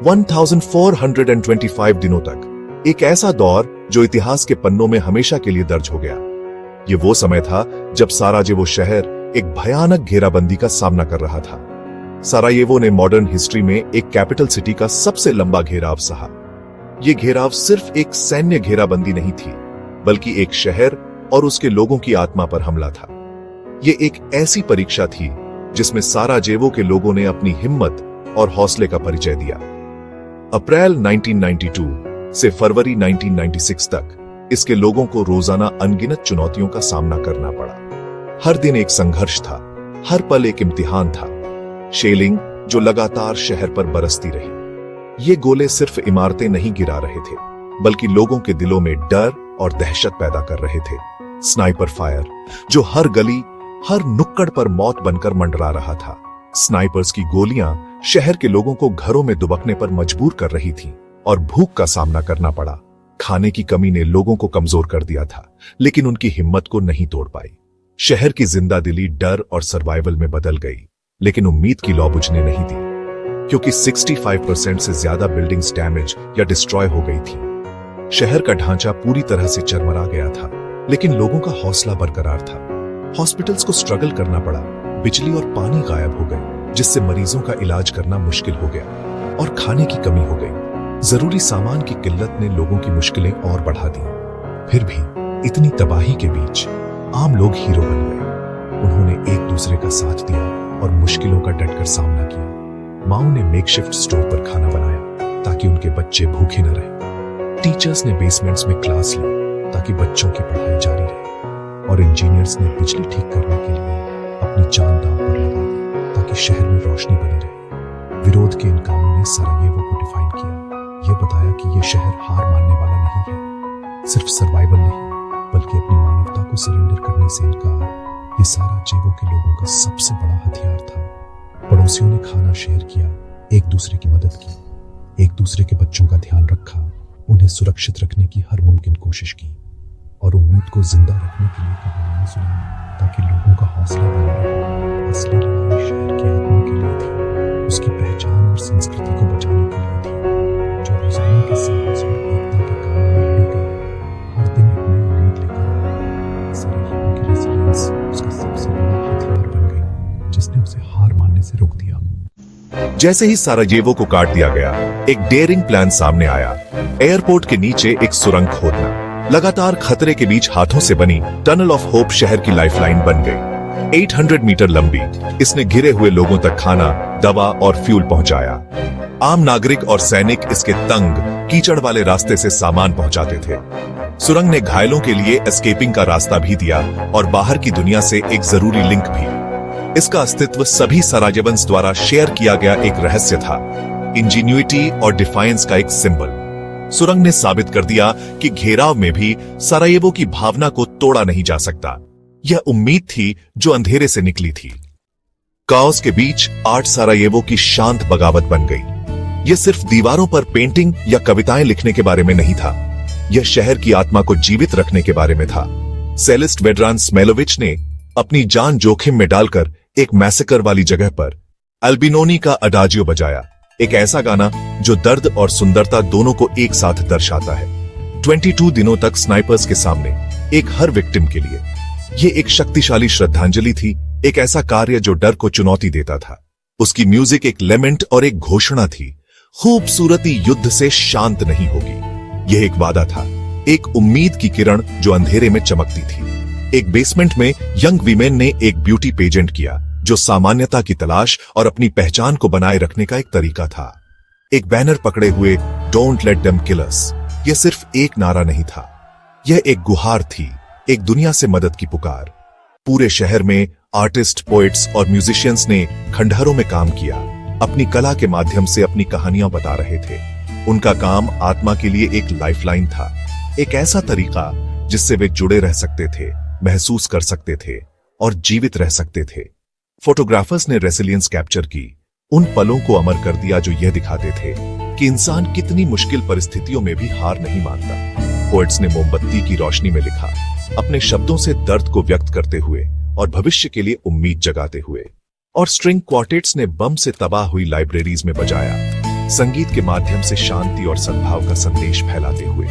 1425 दिनों तक, एक ऐसा दौर जो इतिहास के पन्नों में हमेशा के लिए दर्ज हो गया। ये वो समय था जब साराजेवो शहर एक भयानक घेराबंदी का सामना कर रहा था। साराजेवो ने मॉडर्न हिस्ट्री में एक कैपिटल सिटी का सबसे लंबा घेराव सहा। ये घेराव सिर्फ एक सैन्य घेराबंदी नहीं थी, बल्कि एक शहर और उसके लोगों की आत्मा पर हमला था। ये एक ऐसी परीक्षा थी जिसमें साराजेवो के लोगों ने अपनी हिम्मत और हौसले का परिचय दिया। अप्रैल 1992 से फरवरी 1996 तक इसके लोगों को रोजाना अनगिनत चुनौतियों का सामना करना पड़ा। हर दिन एक संघर्ष था, हर पल एक इम्तिहान था। शेलिंग जो लगातार शहर पर बरसती रही। ये गोले सिर्फ इमारतें नहीं गिरा रहे थे, बल्कि लोगों के दिलों में डर और दहशत पैदा कर रहे थे। स्नाइपर फायर जो हर गली, हर नुक्कड़ पर मौत बनकर मंडरा रहा था। स्नाइपर्स की गोलियां शहर के लोगों को घरों में दुबकने पर मजबूर कर रही थीं और भूख का सामना करना पड़ा। खाने की कमी ने लोगों को कमजोर कर दिया था, लेकिन उनकी हिम्मत को नहीं तोड़ पाई। शहर की जिंदा दिली डर और सर्वाइवल में बदल गई, लेकिन उम्मीद की लौ बुझने नहीं दी, क्योंकि 65% से ज्यादा बिल्डिंग्स डैमेज या डिस्ट्रॉय हो गई थी। शहर का ढांचा पूरी तरह से चरमरा गया था, लेकिन लोगों का हौसला बरकरार था। हॉस्पिटल्स को स्ट्रगल करना पड़ा, बिजली और पानी गायब हो गए, जिससे मरीजों का इलाज करना मुश्किल हो गया, और खाने की कमी हो गई। जरूरी सामान की किल्लत ने लोगों की मुश्किलें और बढ़ा दी। फिर भी इतनी तबाही के बीच आम लोग हीरो बन गए। उन्होंने एक दूसरे का साथ दिया और मुश्किलों का डटकर सामना किया। माओ ने मेकशिफ्ट स्टोव पर खाना बनाया ताकि उनके बच्चे भूखे न रहे। टीचर्स ने बेसमेंट्स में क्लास ली ताकि बच्चों की पढ़ाई जारी रहे, और इंजीनियर्स ने बिजली ठीक करने के लिए अपनी जान दांव पर लगा दी ताकि शहर में रोशनी बनी रहे। विरोध के इन कामों ने साराजेवो को डिफाइन किया। यह बताया कि यह शहर हार मानने वाला नहीं है। सिर्फ सर्वाइवल नहीं, बल्कि अपनी मानवता को सरेंडर करने से इनकार, ये साराजेवो के लोगों का सबसे बड़ा हथियार था। पड़ोसियों ने खाना शेयर किया, एक दूसरे की मदद की, एक दूसरे के बच्चों का ध्यान रखा, उन्हें सुरक्षित रखने की हर मुमकिन कोशिश की, और उम्मीद को जिंदा रखने के लिए कहानियां सुनी ताकि लोगों का हौसला बना रहे। असली लड़ाई शहर की आत्मा के लिए थी, उसकी पहचान और संस्कृति को बचाने के लिए थी, जो रोजाना के साहस और एकता के काम में लड़ी गई, हर दिन एक नई उम्मीद लेकर आई। साराजेवो की रेजिलियंस उसका सबसे बड़ा हथियार बन गई, जिसने उसे हार मानने से रोक दिया। जैसे ही साराजेवो को काट दिया गया, एक डेयरिंग प्लान सामने आया। एयरपोर्ट के नीचे एक सुरंग खोदना। लगातार खतरे के बीच हाथों से बनी टनल ऑफ होप शहर की लाइफलाइन बन गई। 800 मीटर लंबी, इसने घिरे हुए लोगों तक खाना, दवा और फ्यूल पहुंचाया। आम नागरिक और सैनिक इसके तंग, कीचड़ वाले रास्ते से सामान पहुंचाते थे। सुरंग ने घायलों के लिए एस्केपिंग का रास्ता भी दिया और बाहर की दुनिया से एक जरूरी लिंक भी। इसका अस्तित्व सभी साराजेवंस द्वारा शेयर किया गया एक रहस्य था, इंजीन्यूइटी और डिफायंस का एक सिंबल। सुरंग ने साबित कर दिया कि घेराव में भी साराजेवो की भावना को तोड़ा नहीं जा सकता। यह उम्मीद थी जो अंधेरे से निकली थी। काओस के बीच आर्ट साराजेवो की शांत बगावत बन गई। यह सिर्फ दीवारों पर पेंटिंग या कविताएं लिखने के बारे में नहीं था, यह शहर की आत्मा को जीवित रखने के बारे में था। सेलिस्ट वेड्रान स्मेलोविच ने अपनी जान जोखिम में डालकर एक मैसेकर वाली जगह पर अल्बिनोनी का अडाजियो बजाया, एक ऐसा गाना जो दर्द और सुंदरता दोनों को एक साथ दर्शाता है। 22 दिनों तक स्नाइपर्स के सामने एक हर विक्टिम के लिए यह एक शक्तिशाली श्रद्धांजलि थी, एक ऐसा कार्य जो डर को चुनौती देता था। उसकी म्यूजिक एक लेमेंट और एक घोषणा थी, खूबसूरती युद्ध से शांत नहीं होगी। यह एक वादा था, एक उम्मीद की किरण जो अंधेरे में चमकती थी। एक बेसमेंट में यंग वीमेन ने एक ब्यूटी पेजेंट किया, जो सामान्यता की तलाश और अपनी पहचान को बनाए रखने का एक तरीका था। एक बैनर पकड़े हुए, डोंट लेट देम किल अस। यह सिर्फ एक नारा नहीं था, यह एक गुहार थी, एक दुनिया से मदद की पुकार। पूरे शहर में आर्टिस्ट, पोएट्स और म्यूजिशियंस ने खंडहरों में काम किया, अपनी कला के माध्यम से अपनी कहानियां बता रहे थे। उनका काम आत्मा के लिए एक लाइफलाइन था, एक ऐसा तरीका जिससे वे जुड़े रह सकते थे, महसूस कर सकते थे और जीवित रह सकते थे। फोटोग्राफर्स ने रेसिलियंस कैप्चर की, उन पलों को अमर कर दिया जो यह दिखाते थे कि इंसान कितनी मुश्किल परिस्थितियों में भी हार नहीं मानता। पोएट्स ने मोमबत्ती की रोशनी में लिखा, अपने शब्दों से दर्द को व्यक्त करते हुए और भविष्य के लिए उम्मीद जगाते हुए। और स्ट्रिंग क्वार्टेट्स ने बम से तबाह हुई लाइब्रेरीज में बजाया, संगीत के माध्यम से शांति और सद्भाव का संदेश फैलाते हुए।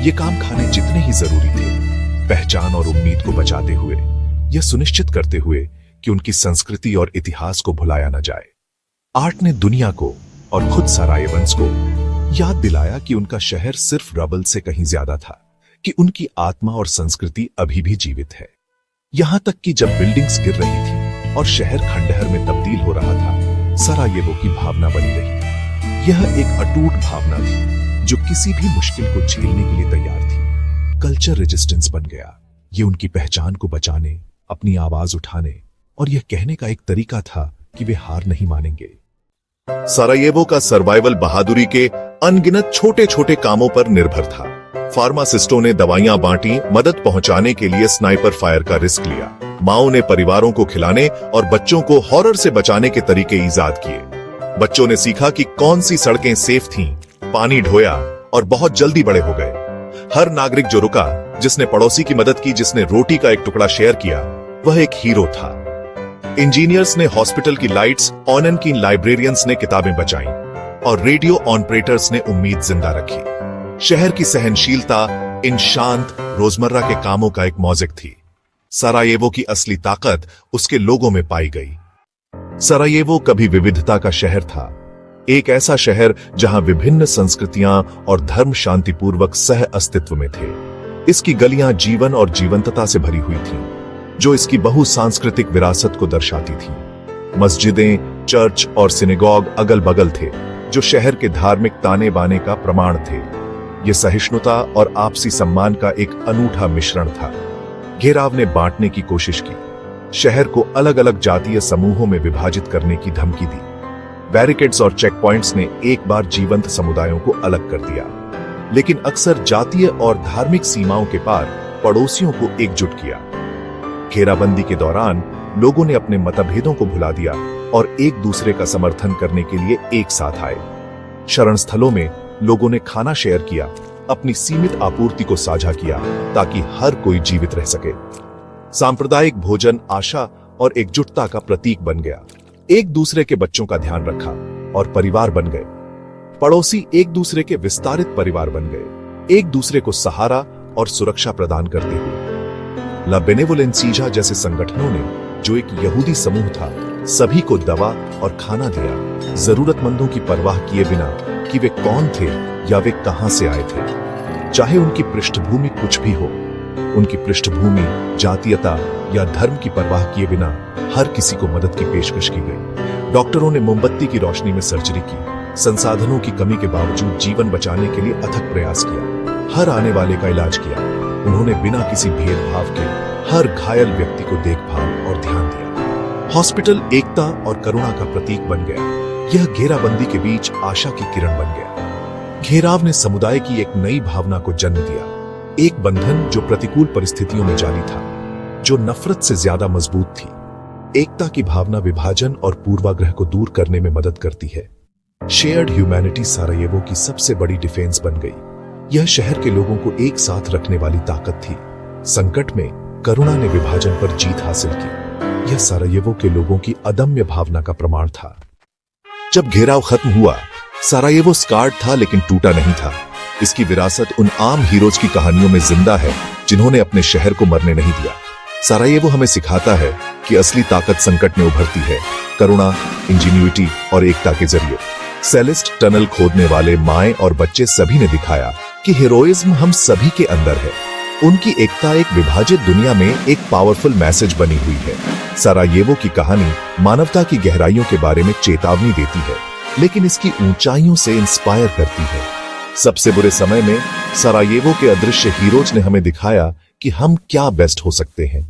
ये काम खाने जितने ही जरूरी थे, पहचान और उम्मीद को बचाते हुए, यह सुनिश्चित करते हुए कि उनकी संस्कृति और इतिहास को भुलाया न जाए। आर्ट ने दुनिया को और खुद सरायेवंस को याद दिलाया कि उनका शहर सिर्फ रबल से कहीं ज्यादा था, कि उनकी आत्मा और संस्कृति अभी भी जीवित है। यहां तक कि जब बिल्डिंग्स गिर रही थी और शहर खंडहर में तब्दील हो रहा था, सरायेवो की भावना बनी रही। यह एक अटूट भावना थी जो किसी भी मुश्किल को झेलने के लिए तैयार थी। कल्चर रेजिस्टेंस बन गया। ये उनकी पहचान को बचाने, अपनी आवाज उठाने और यह कहने का एक तरीका था कि वे हार नहीं मानेंगे। सरायेवो का सर्वाइवल बहादुरी के अनगिनत छोटे छोटे कामों पर निर्भर था। फार्मासिस्टों ने दवाइयां बांटी, मदद पहुंचाने के लिए स्नाइपर फायर का रिस्क लिया। माओ ने परिवारों को खिलाने और बच्चों को हॉरर से बचाने के तरीके ईजाद किए। बच्चों ने सीखा कि कौन सी सड़कें सेफ थीं, पानी ढोया और बहुत जल्दी बड़े हो गए। हर नागरिक जो रुका, जिसने पड़ोसी की मदद की, जिसने रोटी का एक टुकड़ा शेयर किया, वह एक हीरो था। इंजीनियर्स ने हॉस्पिटल की लाइट्स ऑन की, लाइब्रेरियंस ने किताबें बचाई और रेडियो ऑपरेटर्स ने उम्मीद जिंदा रखी। शहर की सहनशीलता इन शांत रोजमर्रा के कामों का एक मौजिक थी। सरायेवो की असली ताकत उसके लोगों में पाई गई। सरायेवो कभी विविधता का शहर था, एक ऐसा शहर जहां विभिन्न संस्कृतियां और धर्म शांतिपूर्वक सह अस्तित्व में थे। इसकी गलियां जीवन और जीवंतता से भरी हुई थीं, जो इसकी बहुसांस्कृतिक विरासत को दर्शाती थी। मस्जिदें, चर्च और सिनेगॉग अगल बगल थे, जो शहर के धार्मिक ताने बाने का प्रमाण थे। यह सहिष्णुता और आपसी सम्मान का एक अनूठा मिश्रण था। घेराव ने बांटने की कोशिश की, शहर को अलग अलग जातीय समूहों में विभाजित करने की धमकी दी। बैरिकेड्स और चेक पॉइंट्स ने एक बार जीवंत समुदायों को अलग कर दिया, लेकिन अक्सर जातीय और धार्मिक सीमाओं के पार पड़ोसियों को एकजुट किया। घेराबंदी के दौरान लोगों ने अपने मतभेदों को भुला दिया और एक दूसरे का समर्थन करने के लिए एक साथ आए। शरण स्थलों में लोगों ने खाना शेयर किया, अपनी सीमित आपूर्ति को साझा किया ताकि हर कोई जीवित रह सके। सांप्रदायिक भोजन आशा और एकजुटता का प्रतीक बन गया। एक दूसरे के बच्चों का ध्यान रखा और परिवार बन गए। पड़ोसी एक दूसरे के विस्तारित परिवार बन गए, एक दूसरे को सहारा और सुरक्षा प्रदान करते हुए। ला बेनेवोलेंसीजा जैसे संगठनों ने, जो एक यहूदी समूह था, सभी को दवा और खाना दिया, जरूरतमंदों की परवाह किए बिना कि वे कौन थे या वे कहां से आए थे। चाहे उनकी पृष्ठभूमि कुछ भी हो, उनकी पृष्ठभूमि, जातीयता या धर्म की परवाह किए बिना हर किसी को मदद की पेशकश की गई। डॉक्टरों ने मोमबत्ती की रोशनी में सर्जरी की, संसाधनों की कमी के बावजूद जीवन बचाने के लिए अथक प्रयास किया, हर आने वाले का इलाज किया। उन्होंने बिना किसी भेदभाव के हर घायल व्यक्ति को देखभाल और ध्यान दिया। हॉस्पिटल एकता और करुणा का प्रतीक बन गया। यह घेराबंदी के बीच आशा की किरण बन गया। घेराव ने समुदाय की एक नई भावना को जन्म दिया, एक बंधन जो प्रतिकूल परिस्थितियों में जारी था, जो नफरत से ज्यादा मजबूत थी। एकता की भावना विभाजन और पूर्वाग्रह को दूर करने में मदद करती है। शेयर्ड ह्यूमैनिटी सरायेवो की सबसे बड़ी डिफेंस बन गई। यह शहर के लोगों को एक साथ रखने वाली ताकत थी। संकट में करुणा ने विभाजन पर जीत हासिल की। यह सरायेवो के लोगों की अदम्य भावना का प्रमाण था। जब घेराव खत्म हुआ, सरायेवो स्कार्ड था लेकिन टूटा नहीं था। इसकी विरासत उन आम हीरोज की कहानियों में जिंदा है जिन्होंने अपने शहर को मरने नहीं दिया। सरायेवो हमें सिखाता है कि असली ताकत संकट में उभरती है, करुणा, इंजीन्यूइटी और एकता के जरिए। सेलेस्ट टनल खोदने वाले माएं और बच्चे सभी ने दिखाया कि हीरोइज्म हम सभी के अंदर है। उनकी एकता एक विभाजित दुनिया में एक पावरफुल मैसेज बनी हुई है। सरायेवो की कहानी मानवता की गहराइयों के बारे में चेतावनी देती है, लेकिन इसकी ऊंचाइयों से इंस्पायर करती है। सबसे बुरे समय में सरायेवो के अदृश्य हीरोज ने हमें दिखाया कि हम क्या बेस्ट हो सकते हैं।